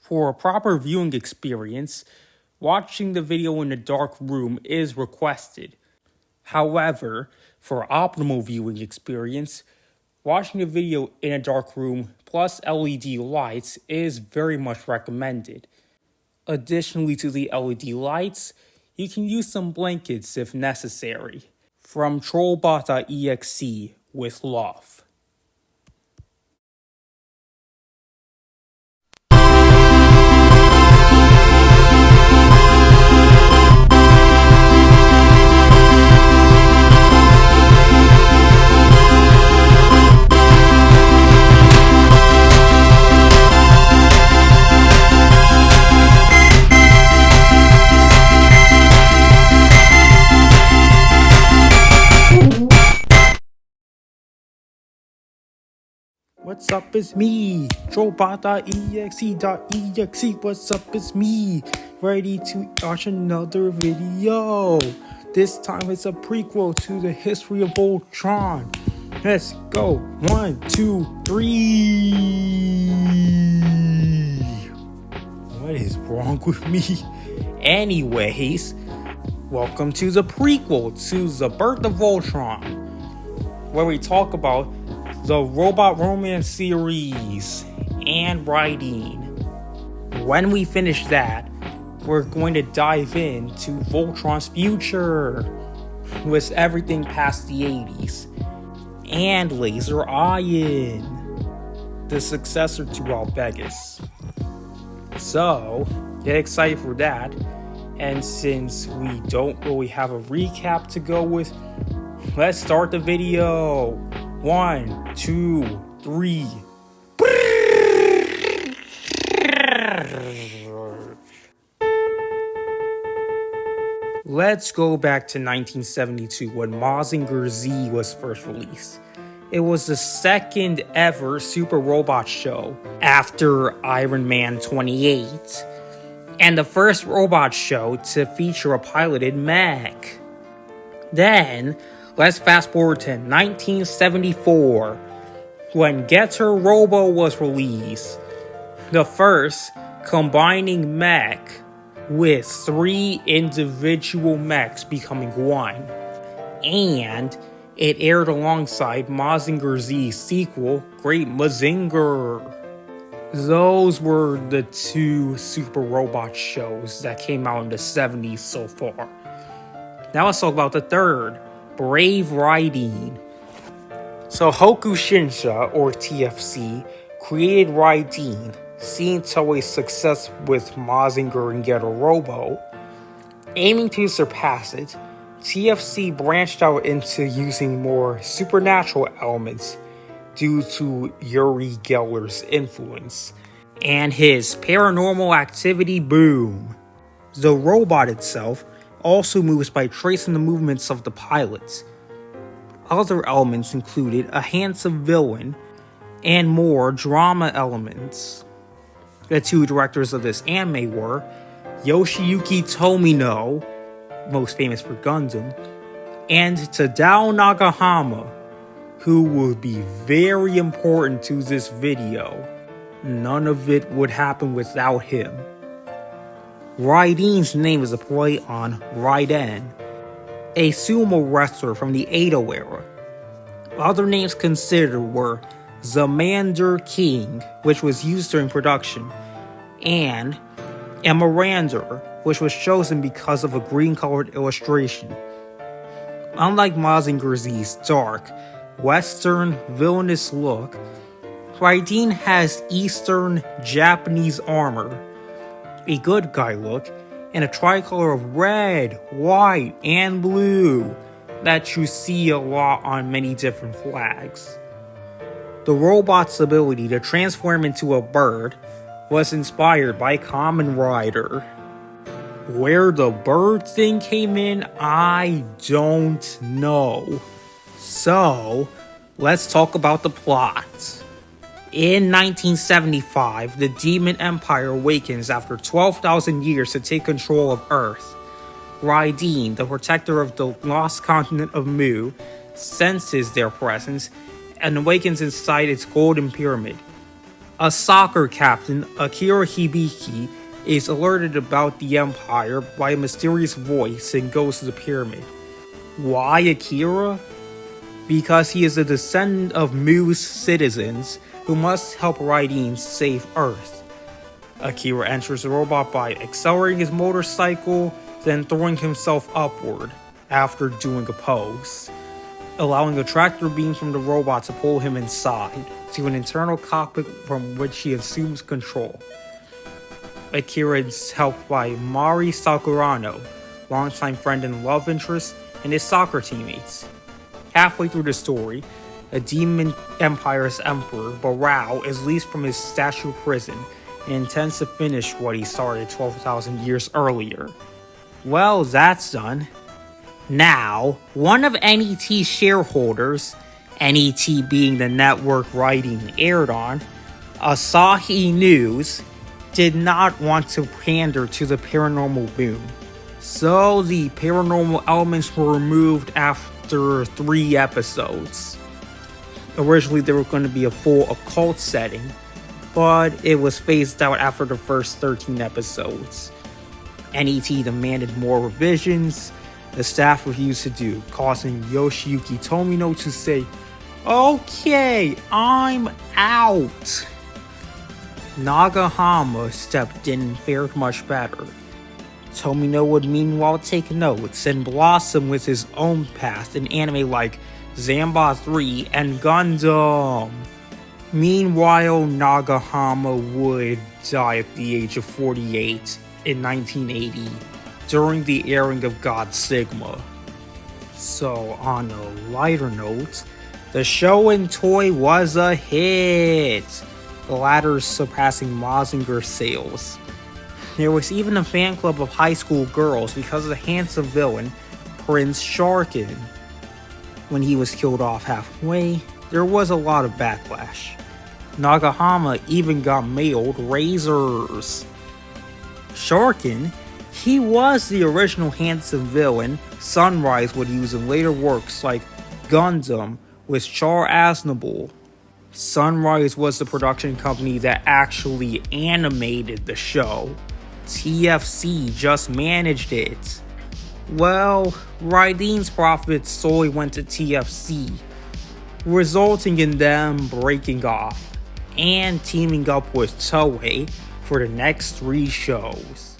For a proper viewing experience, watching the video in a dark room is requested. However, for optimal viewing experience, watching the video in a dark room plus LED lights is very much recommended. Additionally to the LED lights, you can use some blankets if necessary. From Trollbot.EXE with love. What's up, it's me, Trollbot.EXE. What's up, it's me, ready to watch another video. This time it's a prequel to the history of Voltron. Let's go, 1, 2, 3. What is wrong with me? Anyways, welcome to the prequel to the birth of Voltron, where we talk about the Robot Romance series and Raideen. When we finish that, we're going to dive into Voltron's future with everything past the 80s and Laser Iron, the successor to Trollbot.EXE. So, get excited for that. And since we don't really have a recap to go with, let's start the video. 1, 2, 3. Let's go back to 1972 when Mazinger Z was first released. It was the second ever Super Robot show after Iron Man 28, and the first robot show to feature a piloted mech. Then, let's fast forward to 1974, when Getter Robo was released, the first combining mech with 3 individual mechs becoming one, and it aired alongside Mazinger Z's sequel, Great Mazinger. Those were the 2 Super Robot shows that came out in the 70s so far. Now let's talk about the third, Brave Raideen. So Hoku Shinsha, or TFC, created Raideen, seeing Toei's success with Mazinger and Getter Robo. Aiming to surpass it, TFC branched out into using more supernatural elements due to Uri Geller's influence and his paranormal activity boom. The robot itself also moves by tracing the movements of the pilots. Other elements included a handsome villain and more drama elements. The 2 directors of this anime were Yoshiyuki Tomino, most famous for Gundam, and Tadao Nagahama, who would be very important to this video. None of it would happen without him. Raideen's name is a play on Raideen, a sumo wrestler from the Edo era. Other names considered were Zamander King, which was used during production, and Emirander, which was chosen because of a green-colored illustration. Unlike Mazinger Z's dark, Western, villainous look, Raideen has Eastern Japanese armor, a good guy look, and a tricolor of red, white, and blue that you see a lot on many different flags. The robot's ability to transform into a bird was inspired by Kamen Rider. Where the bird thing came in, I don't know. So, let's talk about the plot. In 1975, the Demon Empire awakens after 12,000 years to take control of Earth. Raideen, the protector of the lost continent of Mu, senses their presence and awakens inside its golden pyramid. A soccer captain, Akira Hibiki, is alerted about the Empire by a mysterious voice and goes to the pyramid. Why Akira? Because he is a descendant of Mu's citizens who must help Raideen save Earth. Akira enters the robot by accelerating his motorcycle, then throwing himself upward after doing a pose, allowing a tractor beam from the robot to pull him inside to an internal cockpit from which he assumes control. Akira is helped by Mari Sakurano, longtime friend and love interest, and his soccer teammates. Halfway through the story, a demon empire's emperor, Barao, is released from his statue prison and intends to finish what he started 12,000 years earlier. Well, that's done. Now, one of NET's shareholders, NET being the network Raideen aired on, Asahi News, did not want to pander to the paranormal boom. So the paranormal elements were removed after 3 episodes. Originally there was going to be a full occult setting, but it was phased out after the first 13 episodes. NET demanded more revisions. The staff refused to do, causing Yoshiyuki Tomino to say, "Okay, I'm out." Nagahama stepped in and fared much better. Tomino would meanwhile take notes and blossom with his own path in anime like Zamba 3 and Gundam. Meanwhile, Nagahama would die at the age of 48 in 1980 during the airing of God Sigma. So, on a lighter note, the show in Toei was a hit, the latter surpassing Mazinger sales. There was even a fan club of high school girls because of the handsome villain, Prince Sharkin. When he was killed off halfway, there was a lot of backlash. Nagahama even got mailed razors. Sharkin, he was the original handsome villain Sunrise would use in later works like Gundam with Char Aznavour. Sunrise was the production company that actually animated the show. TFC just managed it. Well, Raideen's profits solely went to TFC, resulting in them breaking off and teaming up with Toei for the next 3 shows.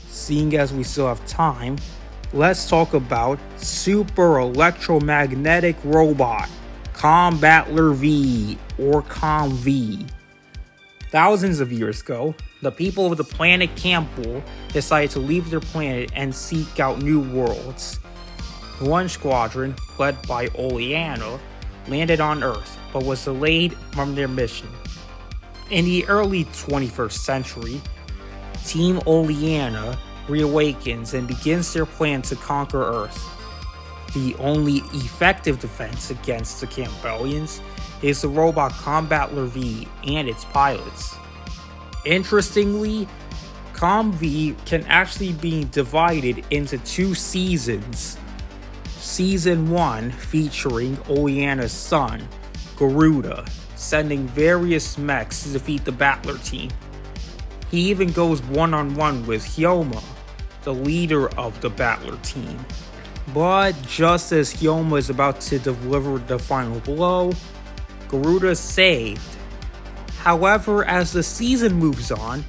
Seeing as we still have time, let's talk about Super Electromagnetic Robot, Combattler V, or Com-V. Thousands of years ago, the people of the planet Campbell decided to leave their planet and seek out new worlds. One squadron, led by Oleana, landed on Earth, but was delayed from their mission. In the early 21st century, Team Oleana reawakens and begins their plan to conquer Earth. The only effective defense against the Campbellians is the robot Combattler V and its pilots. Interestingly, Com-V can actually be divided into 2 seasons. Season 1 featuring Oleana's son, Garuda, sending various mechs to defeat the Battler team. He even goes one-on-one with Hyoma, the leader of the Battler team. But just as Hyoma is about to deliver the final blow, Garuda is saved. However, as the season moves on,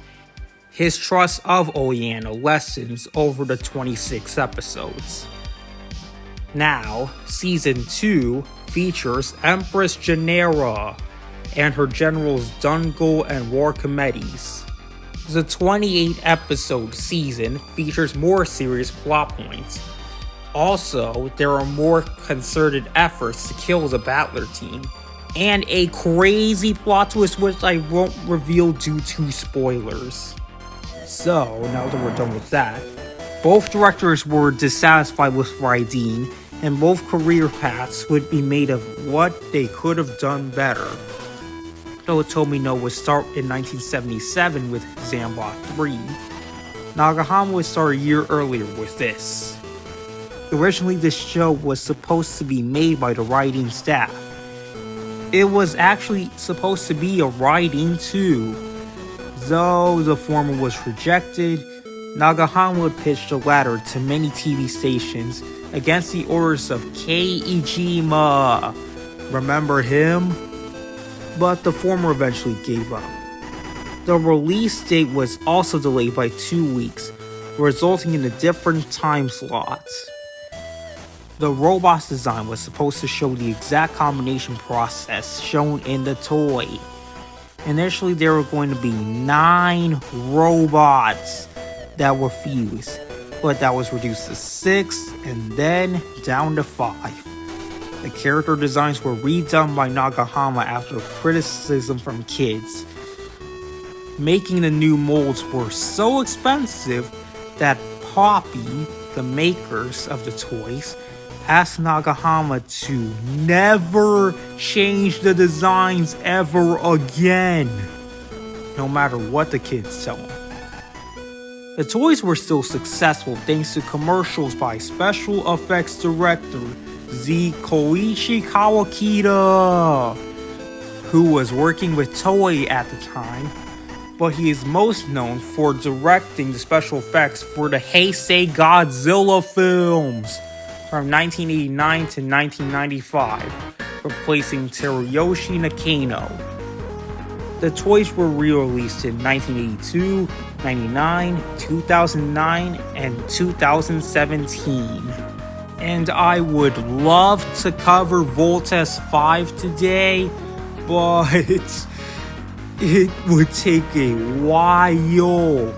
his trust of Oleana lessens over the 26 episodes. Now, Season 2 features Empress Genera and her generals Dungul and Warcomedes. The 28-episode season features more serious plot points. Also, there are more concerted efforts to kill the Battler team, and a crazy plot twist which I won't reveal due to spoilers. So, now that we're done with that, Both directors were dissatisfied with Raideen, and both career paths would be made of what they could have done better. Though Toei No would start in 1977 with Zambot 3, Nagahama would start a year earlier with this. Originally, this show was supposed to be made by the writing staff. It was actually supposed to be a Raideen 2. Though the former was rejected, Nagahama would pitch the latter to many TV stations against the orders of Kei Ijima. Remember him? But the former eventually gave up. The release date was also delayed by 2 weeks, resulting in a different time slot. The robot's design was supposed to show the exact combination process shown in the toy. Initially, there were going to be 9 robots that were fused, but that was reduced to 6 and then down to 5. The character designs were redone by Nagahama after criticism from kids. Making the new molds were so expensive that Poppy, the makers of the toys, asked Nagahama to never change the designs ever again, no matter what the kids tell him. The toys were still successful thanks to commercials by special effects director Z. Koichi Kawakita, who was working with Toei at the time, but he is most known for directing the special effects for the Heisei Godzilla films from 1989 to 1995, replacing Teruyoshi Nakano. The toys were re-released in 1982, 99, 2009, and 2017. And I would love to cover Volt.EXE 5 today, but it would take a while.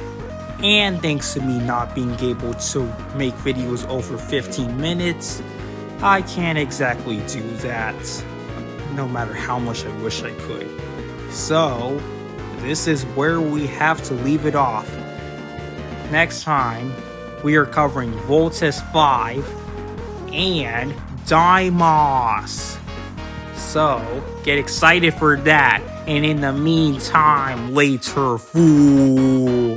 And thanks to me not being able to make videos over 15 minutes, I can't exactly do that, no matter how much I wish I could. So, this is where we have to leave it off. Next time, we are covering Volt.EXE 5 and Daimos. So, get excited for that, and in the meantime, later, fool.